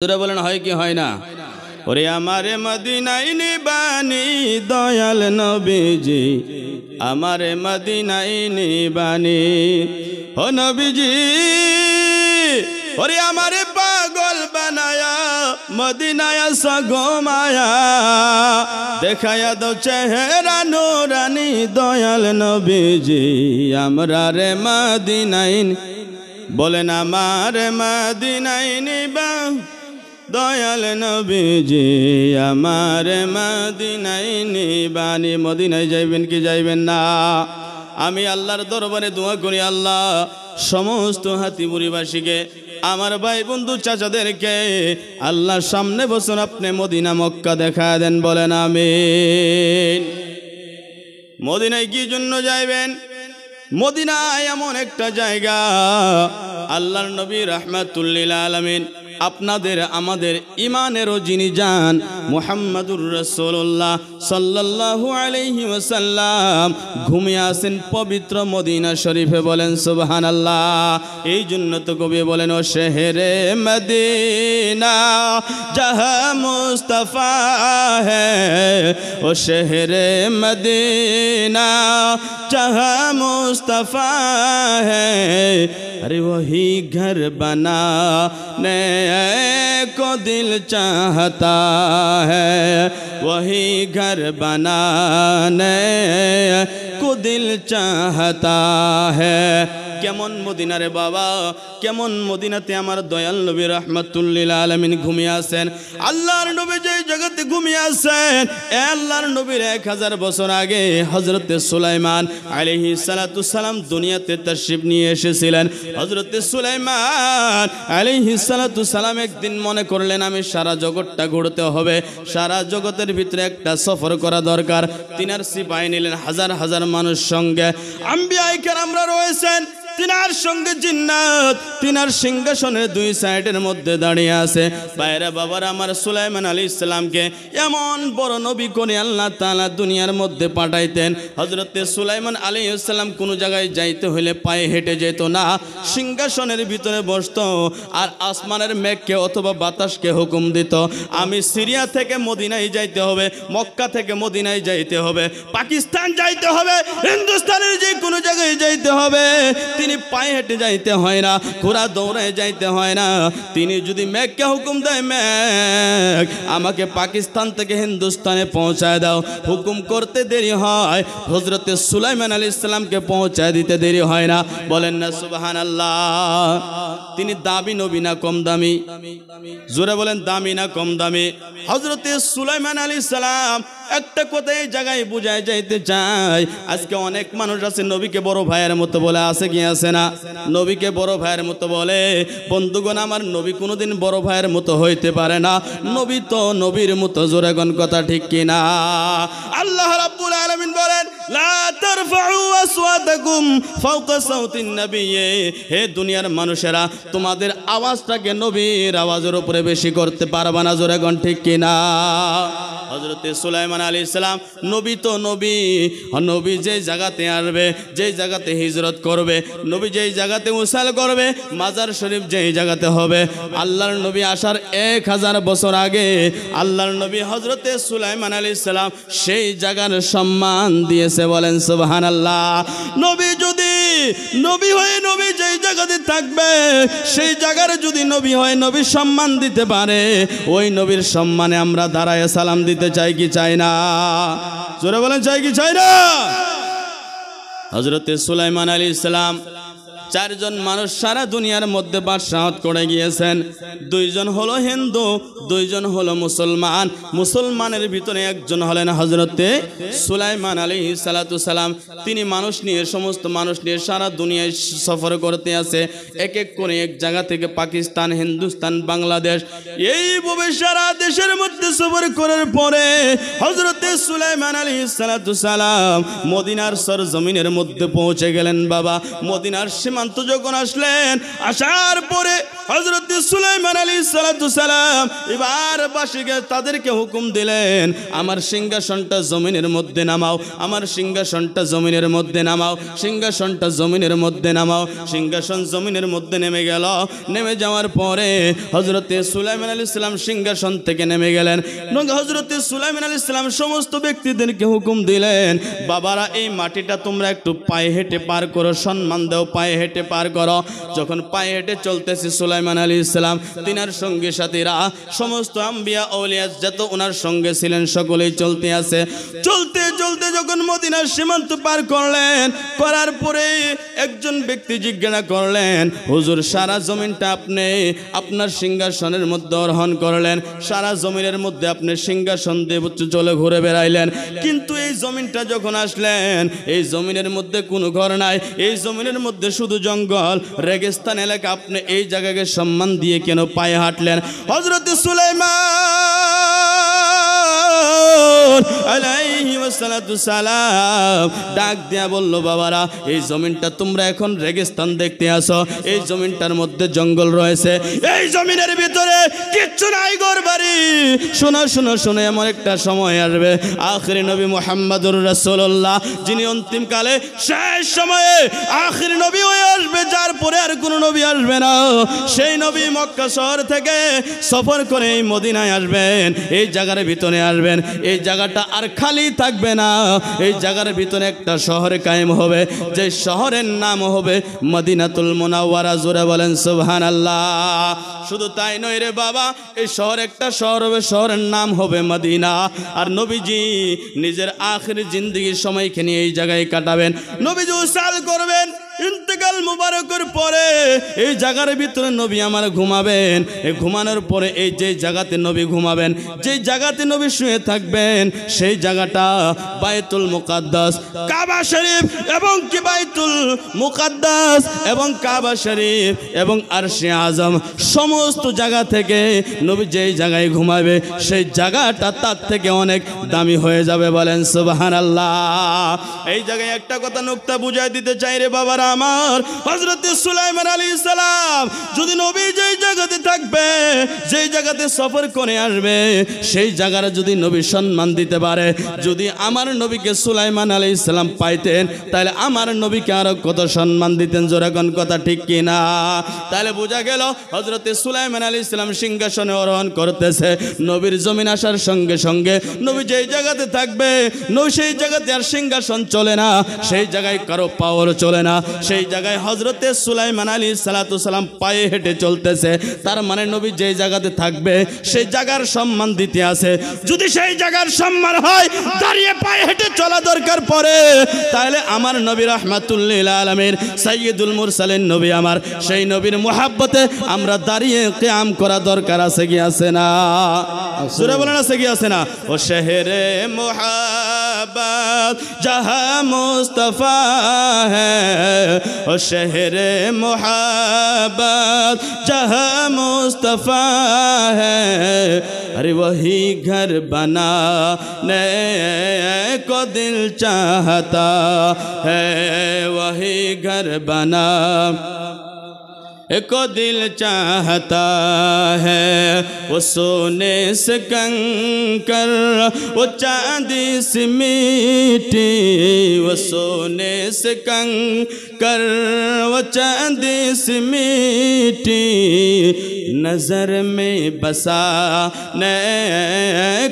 তোরা বলেন হয় কি হয় না? ওরে আমারে মদিনায় নিবানি দয়াল নবীজি, আমারে মদিনায় নিবানি ও নবীজি। ওরে আমারে পাগল বানায়া মদিনায় সগমায়া, দেখায়া দাও চেহারা নুরানি দয়াল নবীজি, আমরা রে মদিনায় বলেন আমারে মদিনায় নিবা দয়াল নবীজি, আমার মদিনায় নিবানি। মদিনায় যাইবেন কি যাইবেন না? আমি আল্লাহর দরবারে দোয়া করি, আল্লাহ সমস্ত হাতিপুরিবাসীকে, আমার ভাই বন্ধু চাচাদেরকে আল্লাহর সামনে বছর আপনি মদিনা মক্কা দেখা দেন, বলেন আমিন। মদিনায় কি জন্য যাইবেন? মদিনায় এমন একটা জায়গা, আল্লাহর নবী রাহমাতুল লিল আলামিন আপনাদের আমাদের ইমানেরও যিনি যান মুহাম্মাদুর রাসূলুল্লাহ সাল্লাল্লাহু আলাইহি ওয়াসাল্লাম ঘুমিয়ে আছেন পবিত্র মদিনা শরীফে, বলেন সুবহানাল্লাহ। এই জন্য তো কবি বলেন, ও শহরে মদিনা জাহা মুস্তাফা হ্যায়, ও শহরে মদিনা জাহা মুস্তাফা হ্যায়, अरे वही घर बनाने को दिल चाहता है, वही घर बनाने को दिल चाहता है। কেমন মদিনা রে বাবা, কেমন মদিনাতে আমার দয়াল নবী রাহমাতুল লিল আলামিন ঘুমিয়ে আছেন। আল্লাহর নবী যে জগতে ঘুমিয়ে আছেন, আল্লাহর নবীর 1000 বছর আগে হযরতে সুলাইমান আলাইহিস সালাতু সালাম দুনিয়াতে তাশরিফ নিয়ে এসেছিলেন। হযরতে সুলাইমান আলাইহিস সালাতু সালাম একদিন মনে করলেন, আমি সারা জগৎটা ঘুরতে হবে, সারা জগতের ভিতরে একটা সফর করা দরকার। তিনার সিপাহী নিলেন, হাজার হাজার মানুষ সঙ্গে আম্বিয়ায়ে কেরামরা রয়েছেন, তিনার সঙ্গে জিন্নাত, তিনার সিংহাসনের দুই সাইডের মধ্যে দাঁড়িয়ে আছে। বাইরে বাবার আমার সুলাইমান আলাইহিস সালামকে এমন বড় নবী করে আল্লাহ তাআলা দুনিয়ার মধ্যে পাঠাইতেন। হযরতে সুলাইমান আলাইহিস সালাম কোনো জায়গায় যাইতে হলে পায়ে হেঁটে যেত না, সিংহাসনের ভিতরে বসতো আর আসমানের মেঘকে অথবা বাতাসকে হুকুম দিত, আমি সিরিয়া থেকে মদিনায় যাইতে হবে, মক্কা থেকে মদিনায় যাইতে হবে, পাকিস্তান যাইতে হবে, হিন্দুস্তানের যে কোনো জায়গায় যাইতে হবে। তিনি পায়ে হেঁটে যাইতে হয় না, ঘোড়া দৌড়ায় যাইতে হয় না। তিনি যদি মেঘকে হুকুম দেয়, মেঘ আমাকে পাকিস্তান থেকে হিন্দুস্তানে পৌঁছায় দাও, হুকুম করতে দেরি হয়, হযরতে সুলাইমান আলাইহিস সালামকে পৌঁছায় দিতে দেরি হয় না, বলেন না সুবহানাল্লাহ। তিনি দামি নবী না কম দামি? জোরে বলেন, দামি না কম দামি? হযরতে সুলাইমান আলাইহিস সালাম একটা কথা এই জায়গায় বুঝায় যাইতে চাই। আজকে অনেক মানুষ আছে নবীকে বড় ভাইয়ের মতো বলে, আছে কি আছে না? নবীকে বড় ভাইয়ের মতো বলে। বন্ধুগণ আমার, নবী কোনোদিন বড় ভাইয়ের মতো হইতে পারে না, নবী তো নবীর মতো। জোরে কোন কথা ঠিক কি না? আল্লাহ রাব্বুল আলামিন বলেন, লা তারফাউ আসওয়াতাকুম ফাওকা সাউতিন নবী, হে দুনিয়ার মানুষেরা তোমাদের আওয়াজটাকে নবীর আওয়াজের উপরে বেশি করতে পারবে না। জোরে কোন ঠিক কি না? হযরতে সুলাইমান আলাইহিস সালাম নবী তো নবী, নবী যেই জায়গাতে আসবে, যেই জায়গাতে হিজরত করবে, নবী যেই জায়গাতে উসাল করবে, মাজার শরীফ যেই জায়গাতে হবে, আল্লাহর নবী আসার 1000 বছর আগে আল্লাহর নবী হযরতে সুলাইমান আলাইহিস সালাম সেই জায়গার সম্মান দিয়েছে, বলেন সুবহানাল্লাহ। নবী যদি নবী হয়ে নবী যেই জায়গাতে থাকবে, সেই জায়গার যদি নবী হয়, নবী সম্মান দিতে পারে, ওই নবীর সম্মানে আমরা দাঁড়ায় সালাম দিতে চাই কি চাই না? জোরে বলেন, চাই কি চাই না? হযরতে সুলাইমান আলাইহিস সালাম 4 জন মানুষ সারা দুনিয়ার মধ্যে বাদশাহত করে গিয়েছেন। 2 জন হলো হিন্দু, 2 জন হলো মুসলমান। মুসলমানের ভিতরে একজন হলেন হযরতে সুলাইমান আলাইহিস সালাতু সালাম। তিনি মানুষ নিয়ে, সমস্ত মানুষ নিয়ে সারা দুনিয়ায় সফর করতে আছে, এক এক করে এক জায়গা থেকে পাকিস্তান, হিন্দুস্তান, বাংলাদেশ, এইভাবে সারা দেশের মধ্যে সফর করার পরে হযরতে সুলাইমান আলাইহিস সালাতু সালাম মদিনার সরজমিনের মধ্যে পৌঁছে গেলেন। বাবা, মদিনার সীমান্ত যখন আসলেন, আসার পরে হযরত সুলাইমান আলাইহিস সালাম এবার বাসীকে তাদেরকে হুকুম দিলেন, আমার সিংহাসনটা জমিনের মধ্যে নামাও, আমার সিংহাসনটা জমিনের মধ্যে নামাও, সিংহাসনটা জমিনের মধ্যে নামাও। সিংহাসন জমিনের মধ্যে নেমে গেল। নেমে যাওয়ার পরে হযরত সুলাইমান আলাইহিস সালাম সিংহাসন থেকে নেমে গেলেন। হযরত সুলাইমান আলাইহিস সালাম সমস্ত ব্যক্তিদেরকে হুকুম দিলেন, বাবারা এই মাটিটা তোমরা একটু পায়ে হেঁটে পার করো, সম্মান দাও, পায়ে হেঁটে পার করো। যখন পায়ে হেঁটে চলতেছে সুলাইমান আলাইহিস সালাম, তিনার সঙ্গী সাথীরা সমস্ত আম্বিয়া আউলিয়া যত ওনার সঙ্গে ছিলেন সকলেই চলতে আছে। চলতে চলতে যখন মদিনার সীমান্ত পার করলেন, করার পরে একজন ব্যক্তি জিজ্ঞাসা করলেন, হুজুর সারা জমিনটা আপনি আপনার সিংহাসনের মধ্যে আরোহণ করলেন, সারা জমিনের মধ্যে আপনি সিংহাসন দিয়ে চলে ঘুরে বেড়াইলেন, কিন্তু এই জমিনটা যখন আসলেন এই জমিনের মধ্যে কোনো ঘর নাই, এই জমিনের মধ্যে শুধু জঙ্গল রেগিস্তান এলাকা, আপনি এই জায়গাকে সম্মান দিয়ে কেন পায়ে হাঁটলেন? হযরত সুলাইমান আলাইহি সালাম ডাক দিয়া বলল, বাবারা এই জমিনটা তোমরা এখন রেগিস্তান দেখতে আসো, এই জমিনটার মধ্যে জঙ্গল রয়েছে, এই জমিনের ভিতরে কিচ্ছু নাই ঘর বাড়ি। শোনো শোনো শোনো, এমন একটা সময় আসবে আখিরি নবী মুহাম্মদুর রাসূলুল্লাহ, যিনি অন্তিমকালে শেষ সময়ে আখিরি নবী হয়ে আসবে, যার পরে আর কোনো নবী আসবে না। সেই নবী মক্কা শহর থেকে সফর করে এই মদিনায় আসবেন, এই জায়গার ভিতরে আসবেন, এই জায়গাটা আর খালি থাকবে না, এই জায়গার ভিতরে একটা শহর কায়েম হবে, যে শহরের নাম হবে মদিনাতুল মুনাওয়ারা। জোরে বলেন সুবহানাল্লাহ। শুধু তাই নয় রে বাবা, এই শহর একটা শহর হবে, শহরের নাম হবে মদিনা। আর নবীজি নিজের আখির জিন্দেগির সময়খানি এই জায়গায় কাটাবেন, নবীজি উসাল করবেন। ইন্তেকাল মুবারকের পরে এই জায়গার ভিতরে নবী আমার ঘুমাবেন, এই ঘুমানোর পরে এই যে জায়গাতে নবী ঘুমাবেন, যে জায়গাতে নবী শুয়ে থাকবেন, সেই জায়গাটা বাইতুল মুকাদ্দাস, কাবা শরীফ এবং কি বাইতুল মুকাদ্দাস এবং কাবা শরীফ এবং আরশে আজম, সমস্ত জায়গা থেকে নবী যেই জায়গায় ঘুমাবে সেই জায়গাটা তার থেকে অনেক দামি হয়ে যাবে। বলেন সুবহানাল্লাহ। এই জায়গায় একটা কথা নুকতা বুঝাই দিতে চাই রে বাবারা আমার, হযরত সুলাইমান আলাইহিস সালাম যদি নবী যেই জায়গাতে থাকবে, যেই জায়গাতে সফর করে আসবে, সেই জায়গার যদি নবী সম্মান দিতে পারে, যদি আমার নবীকে সুলাইমান আলাইহিস সালাম পাইতেন, তাহলে আমার নবীকে আরো কত সম্মান দিতেন। জোরে কোন কথা ঠিক কিনা? তাহলে বোঝা গেল হযরত সুলাইমান আলাইহিস সালাম সিংহাসনে আরোহণ করতেছে, নবীর জমিন আসার সঙ্গে সঙ্গে নবী যেই জায়গাতে থাকবে, নবী সেই জায়গাতে আর সিংহাসন চলে না, সেই জায়গায় কারো পাওয়ার চলে না, সেই জায়গায় হযরত সুলাইমান আলাইহিস সালাম পায়ে হেঁটে চলতেছে। তার মানে নবী যেই জায়গাতে থাকবে সেই জায়গার সম্মান দিতে আছে। যদি সেই জায়গার সম্মান হয় দাঁড়িয়ে পায়ে হেঁটে চলা দরকার পড়ে, তাহলে আমার নবী রাহমাতুল লিল আলামিন সাইয়্যিদুল মুরসালিন নবী আমার, সেই নবীর মুহাব্বতে আমরা দাঁড়িয়ে কিয়াম করা দরকার আছে কি আছে না? সূরা বলেন আছে কি আছে না? ও শহরে মুহাব্বত জাহা মুস্তাফা হ্যায়, ও শহরে মুহাব্বত জাহা মুস্তাফা হ্যায়, अरे वही घर बनाने को दिल चाहता है, वही घर बना को दिल चाहता है, वो सोने से कंकर वो चांदी से मिट्टी, वो सोने से कंकर वो चांदी से मिट्टी, नजर में बसाने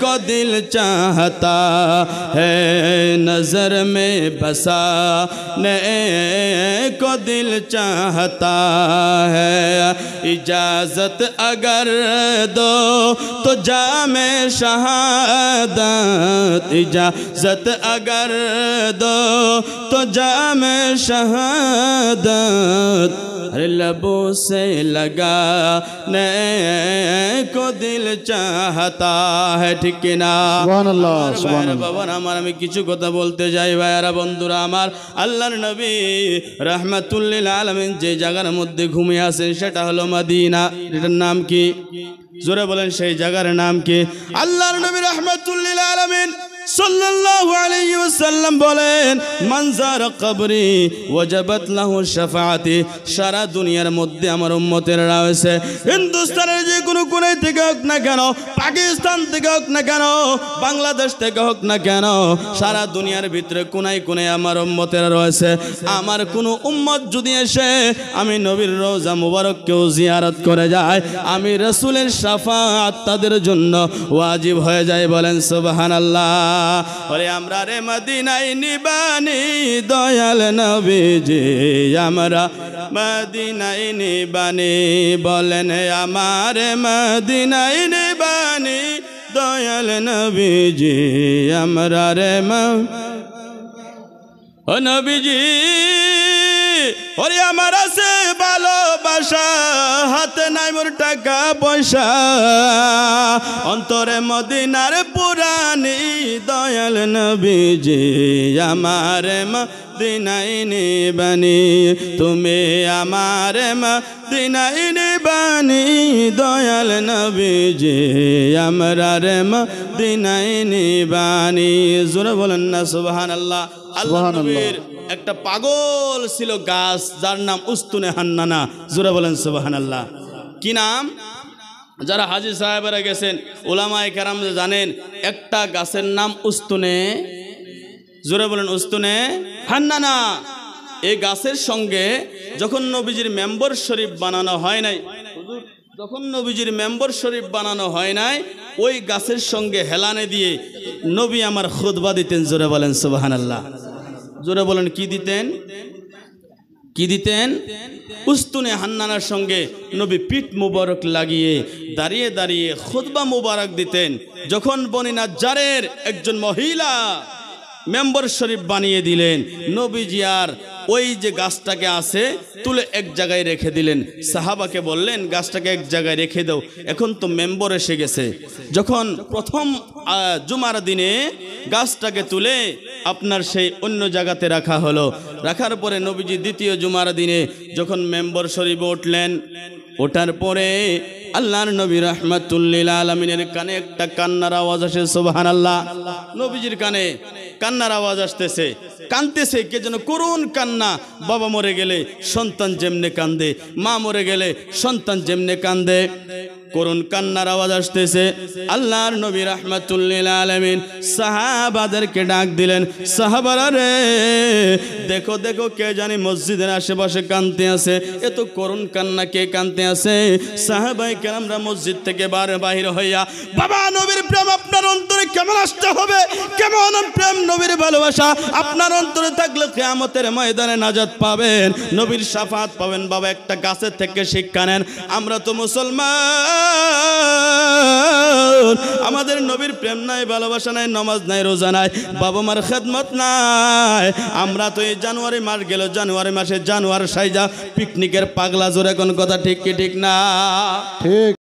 को दिल चाहता है, नजर में बसाने को दिल चाहता है, इजाजत अगर दो तो जामे शहादत, इजाजत अगर दो तो जामे शहादत, लबों से लगाने को दिल चाहता है। ठीक ना? সুবহানাল্লাহ সুবহানাল্লাহ। বাবা আমার আমি কিছু কথা বলতে যাই ভাইয়ারা বন্ধুরা আমার, আল্লাহর নবী রাহমাতুল লিল আলামিন যে জায়গার মধ্যে ঘুমিয়ে আছেন সেটা হলো মদিনা। এটার নাম কি? জোরে বলেন সেই জায়গার নাম কি? আল্লাহর নবী রাহমাতুল লিল আলামিন সাল্লাল্লাহু আলাইহি ওয়াসাল্লাম বলেন, মান যারা কবরি ওয়াজাবাত লাহু শাফাআতি। সারা দুনিয়ার মধ্যে আমার উম্মতেরা রয়েছে, হিন্দুস্তানের যে কোনো কোণে থেকে হোক না কেন, পাকিস্তান থেকে হোক না কেন, বাংলাদেশ থেকে হোক না কেন, সারা দুনিয়ার ভিতরে কোনায় কোনায় আমার উম্মতেরা রয়েছে। আমার কোনো উম্মত যদি এসে আমি নবীর রওজা মুবারককেও জিয়ারত করে যায়, আমি রাসূলের শাফাআত তাদের জন্য ওয়াজিব হয়ে যায়। বলেন সুবহানাল্লাহ। ওরে আমরা রে মদিনায় নিবানি দয়াল নবীজি, আমরা মদিনায় নিবানি। বলেন আমার মদিনায় নিবানি দয়াল নবীজি, আমরা রে ও নবীজি। ওরে আমার আছে ভালোবাসা, হাতে নাই মোর টাকা পয়সা, অন্তরে মদিনার পুরানি দয়াল নবীজি, আমার মদিনায় নিবানি। তুমি আমার মদিনায় নিবানি দয়াল নবীজি, আমরা রে মদিনায় নিবানি। জোরে বলেন না সুবহানাল্লাহ। আল্লাহ নবীর একটা পাগল ছিল গাছ, যার নাম উস্তুনে হান্নানা। জোরে বলেন সুবহানাল্লাহ। কি নাম? যারা হাজী সাহেবেরা গেছেন, উলামায়ে কেরাম জানেন একটা গাছের নাম উস্তুনে, জোরে বলেন উস্তুনে হান্নানা। এই গাছের সঙ্গে যখন নবীজির মেম্বর শরীফ বানানো হয় নাই, যখন নবীজির মেম্বর শরীফ বানানো হয় নাই, ওই গাছের সঙ্গে হেলানে দিয়ে নবী আমার খুতবা দিতেন। জোরে বলেন সুবহানাল্লাহ। জোরে বলেন কি দিতেন? কি দিতেন? উস্তুনে হান্নানার সঙ্গে নবী পিঠ মুবারক লাগিয়ে দাঁড়িয়ে দাঁড়িয়ে খুতবা মুবারক দিতেন। যখন বনি নাজ্জারের একজন মহিলা মেম্বর শরীফ বানিয়ে দিলেন, নবীজি আর ওই যে গাছটাকে আছে তুলে এক জায়গায় রেখে দিলেন। সাহাবাকে বললেন গাছটাকে এক জায়গায় রেখে দাও, এখন তো মেম্বর এসে গেছে। যখন প্রথম জুমার দিনে গাছটাকে তুলে আপনার সেই অন্য জায়গাতে রাখা হলো, রাখার পরে নবীজি দ্বিতীয় জুমার দিনে যখন মেম্বর শরীফে উঠলেন, ওঠার পরে আল্লাহর নবী রাহমাতুল লিল আলামিনের কানে একটা কান্নার আওয়াজ আসে। সুবহানাল্লাহ। নবীজির কানে কান্নার আওয়াজ আসতেছে, কাঁদতেছে, কে যেন করুণ কান্না। বাবা মরে গেলে সন্তান যেমনে কান্দে, মা মরে গেলে সন্তান যেমনে কান্দে, করুণ কান্নার আওয়াজ আসতেছে। আল্লাহর নবী রাহমাতুল লিল আলামিন সাহাবাদেরকে ডাক দিলেন, সাহাবারা রে দেখো দেখো, কে জানি মসজিদের আশেপাশে কাঁদতে আছে, এত করুণ কান্না কে কাঁদতে আছে? সাহাবায়ে কেরামরা মসজিদ থেকে বাহির হইয়া, বাবা নবীর প্রেম আপনার অন্তরে কেমন আসতে হবে, কেমন প্রেম নবীর ভালোবাসা আপনার অন্তরে থাকলে কিয়ামতের ময়দানে নাজাত পাবেন, নবীর শাফাআত পাবেন। বাবা একটা গাছের থেকে শিক্ষা নেন। আমরা তো মুসলমান, আমাদের নবীর প্রেম নাই, ভালোবাসা নাই, নামাজ নাই, রোজা নাই, বাবা মার খেদমত নাই। আমরা তো এই জানুয়ারি মাস গেল, জানুয়ারি মাসে জানুয়ারি সাইজা পিকনিকের পাগলা। জোরে কোন কথা ঠিক কি ঠিক না? ঠিক।